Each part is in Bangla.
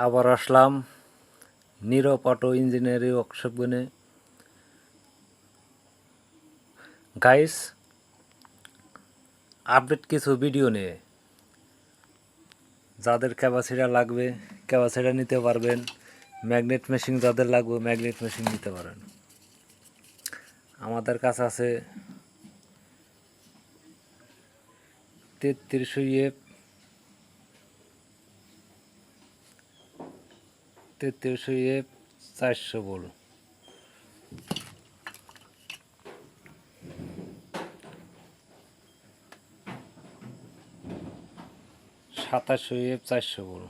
আবার আসলাম নীরব অটো ইঞ্জিনিয়ারিং ওয়ার্কশপে। গাইস, আপডেট কিছু ভিডিও নিয়ে যাদের ক্যাপাসিটার লাগবে ক্যাপাসিটার নিতে পারবেন, ম্যাগনেট মেশিন যাদের লাগবে ম্যাগনেট মেশিন নিতে পারেন। আমাদের কাছে আছে 3300 এফ 400 ভোল্ট, 2700 এফ 400 ভোল্ট।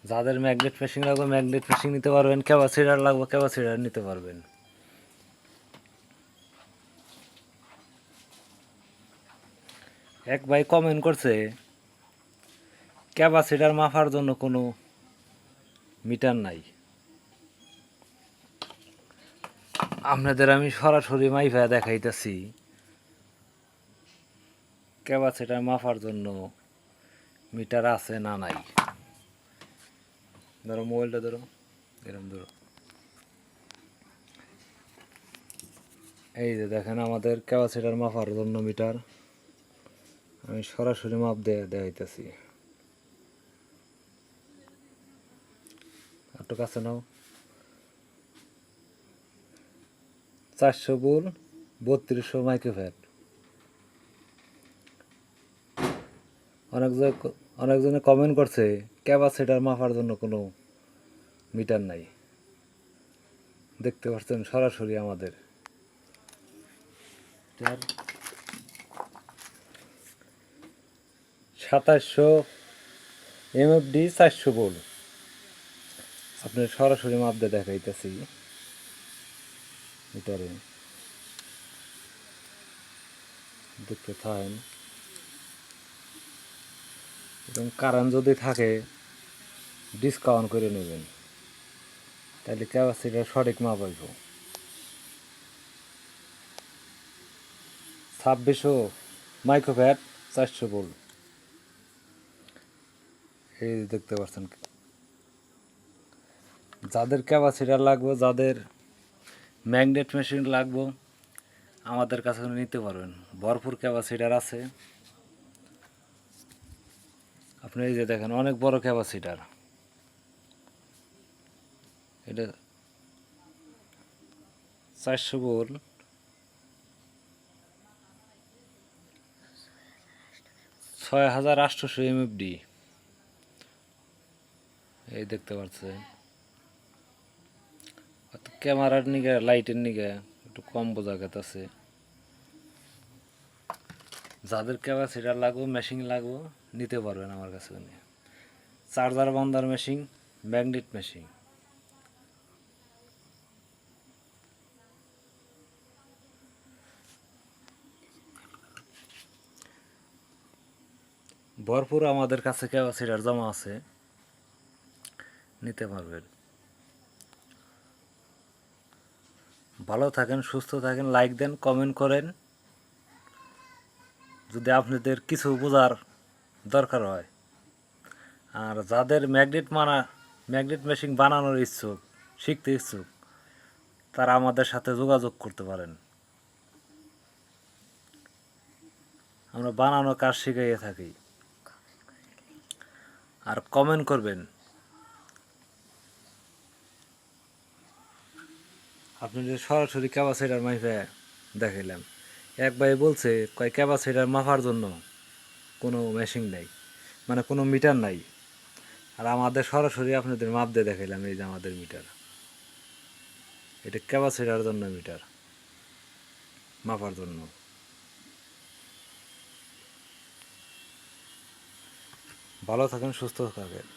যাদের ম্যাগনেট মেশিন লাগবে ম্যাগনেট মেশিন নিতে পারবেন, ক্যাপাসিটার লাগবে ক্যাপাসিটার নিতে পারবেন। এক ভাই কমেন্ট করছে ক্যাপাসিটার মাপার জন্য কোনো মিটার নাই। আপনাদের আমি সরাসরি মাইফা দেখাইতেছি ক্যাপাসিটার মাপার জন্য মিটার আছে না নাই। ধরো মোবাইলটা ধরো, এরকম ধরো, এই যে দেখেন আমাদের ক্যাপাসিটার মাপার জন্য মিটার। আমি সরাসরি মাপ দেখাইতেছি। একটু কাছে নাও। 400 ভোল্ট 3200 মাইক্রোফ্যারাড। অনেকজনে কমেন্ট করছে ক্যাপাসিটার মাপার জন্য কোনো মিটার নাই। দেখতে পাচ্ছেন সরাসরি আমাদের 2700 এমএফডি 400 ভোল্ট। আপনার সরাসরি মাপ দিয়ে দেখাইতেছি মিটারে, দেখতে থাকেন। এবং কারেন্ট যদি থাকে ডিসকাউন্ট করে নেবেন, তাহলে ক্যাপাসিটার সঠিক মাপ হইব। 2600 মাইক্রোফ্যারাড 400 ভোল্ট। এই দেখতে পাচ্ছেন। যাদের ক্যাপাসিটার লাগবে, যাদের ম্যাগনেট মেশিন লাগবে, আমাদের কাছে নিতে পারবেন। ভরপুর ক্যাপাসিটার আছে। আপনি এই যে দেখেন অনেক বড় ক্যাপাসিটার, এটা 400 ভোল্ট, 6800 এমএফডি। এই দেখতে পাচ্ছেন। ক্যামেরার নিগে লাইটের নিগে একটু কম বোঝা গেছে। যাদের ক্যাপাসিটার লাগবে মেশিন লাগবে নিতে পারবেন আমার কাছে। চার্জার বন্ধার মেশিন, ম্যাগনেট মেশিন। ভরপুর আমাদের কাছে ক্যাপাসিটার জমা আছে, নিতে পারবেন। ভালো থাকেন, সুস্থ থাকেন, লাইক দেন, কমেন্ট করেন। যদি আপনাদের কিছু বোঝার দরকার হয়, আর যাদের ম্যাগনেট মেশিন বানানোর ইচ্ছুক, শিখতে ইচ্ছুক, তারা আমাদের সাথে যোগাযোগ করতে পারেন। আমরা বানানোর কাজ শিখাইয়ে থাকি। আর কমেন্ট করবেন। আপনি যে সরাসরি ক্যাপাসিটার মাইফে দেখাইলাম, এক ভাই বলছে কয় ক্যাপাসিটার মাপার জন্য কোনো মেশিন নেই, মানে কোনো মিটার নাই। আর আমাদের সরাসরি আপনাদের মাপ দিয়ে দেখাইলাম। এই যে আমাদের মিটার, এটা ক্যাপাসিটার জন্য মিটার মাপার জন্য। ভালো থাকেন, সুস্থ থাকেন।